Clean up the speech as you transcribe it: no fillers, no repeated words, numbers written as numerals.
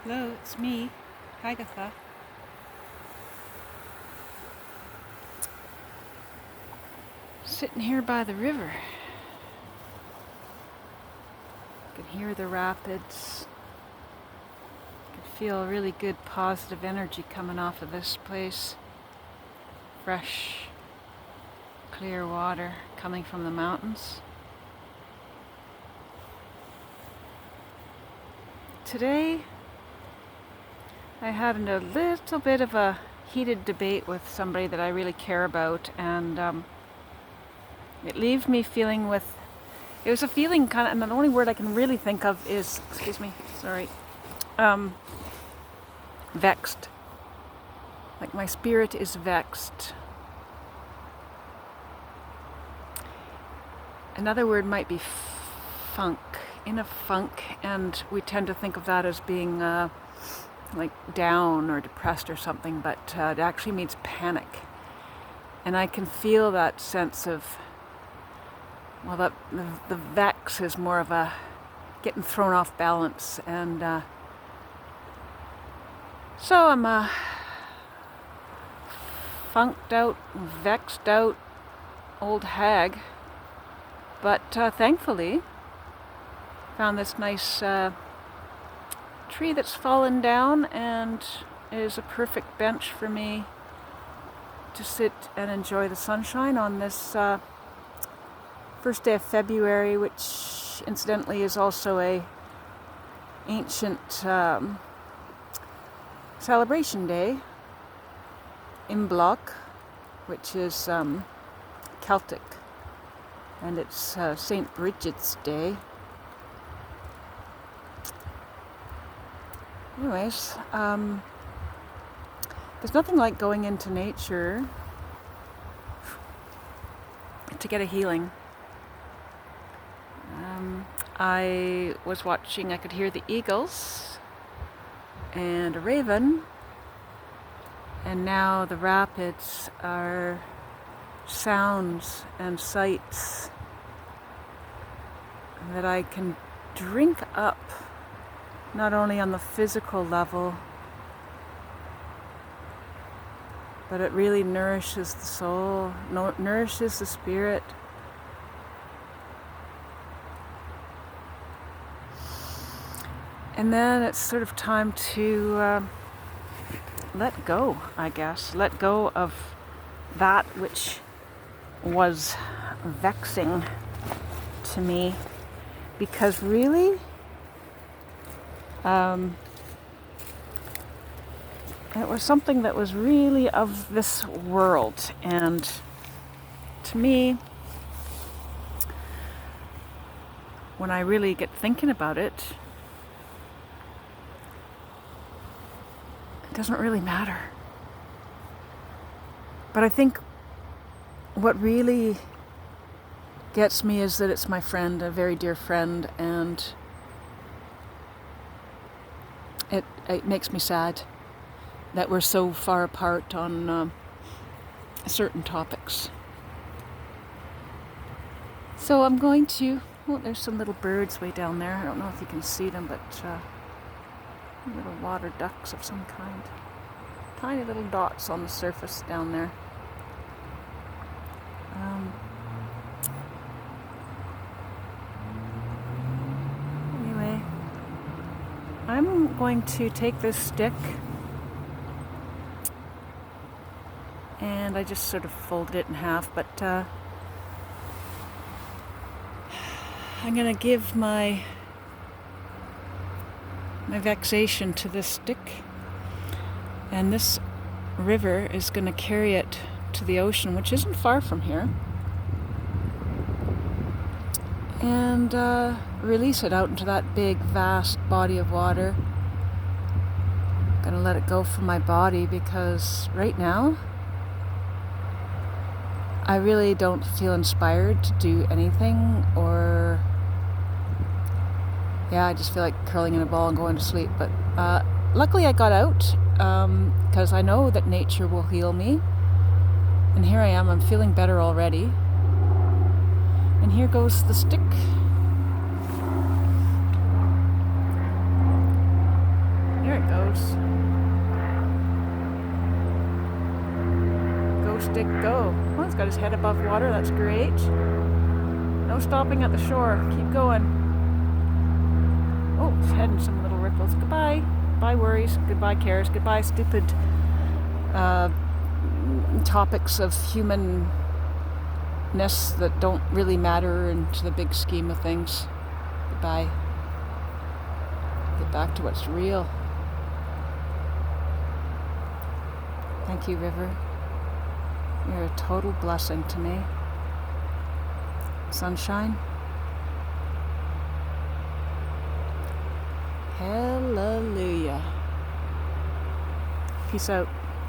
Hello, it's me, Agatha. Sitting here by the river. Can hear the rapids. Can feel really good positive energy coming off of this place. Fresh, clear water coming from the mountains. Today, I had a little bit of a heated debate with somebody that I really care about, and it left me feeling with, it was a feeling kind of, and the only word I can really think of is, excuse me, sorry, vexed. Like my spirit is vexed. Another word might be funk, in a funk, and we tend to think of that as being like down or depressed or something, but it actually means panic. And I can feel that sense of, well, that the vex is more of a getting thrown off balance, and so I'm funked out, vexed out old hag. But thankfully, found this nice tree that's fallen down and is a perfect bench for me to sit and enjoy the sunshine on this first day of February, which incidentally is also a ancient celebration day, Imbolc, which is Celtic, and it's St. Bridget's Day. Anyways, there's nothing like going into nature to get a healing. I was watching, I could hear the eagles and a raven, and now the rapids are sounds and sights that I can drink up, not only on the physical level, but it really nourishes the soul, nourishes the spirit. And then it's sort of time to let go, I guess. Let go of that which was vexing to me, because really, it was something that was really of this world, and to me, when I really get thinking about it, it doesn't really matter. But I think what really gets me is that it's my friend, a very dear friend, and it makes me sad that we're so far apart on certain topics. So I'm going to, well, there's some little birds way down there. I don't know if you can see them, but little water ducks of some kind. Tiny little dots on the surface down there. Anyway, I'm going to take this stick, and I just sort of folded it in half, but I'm going to give my vexation to this stick, and this river is going to carry it to the ocean, which isn't far from here, and release it out into that big, vast body of water. I'm going to let it go from my body, because right now I really don't feel inspired to do anything, or I just feel like curling in a ball and going to sleep. But luckily I got out, because I know that nature will heal me. And here I am, I'm feeling better already. And here goes the stick. There goes. Go, stick, go. Oh, he's got his head above water. That's great. No stopping at the shore. Keep going. Oh, he's heading some little ripples. Goodbye. Bye worries. Goodbye cares. Goodbye stupid topics of humanness that don't really matter into the big scheme of things. Goodbye. Get back to what's real. Thank you, River. You're a total blessing to me. Sunshine. Hallelujah. Peace out.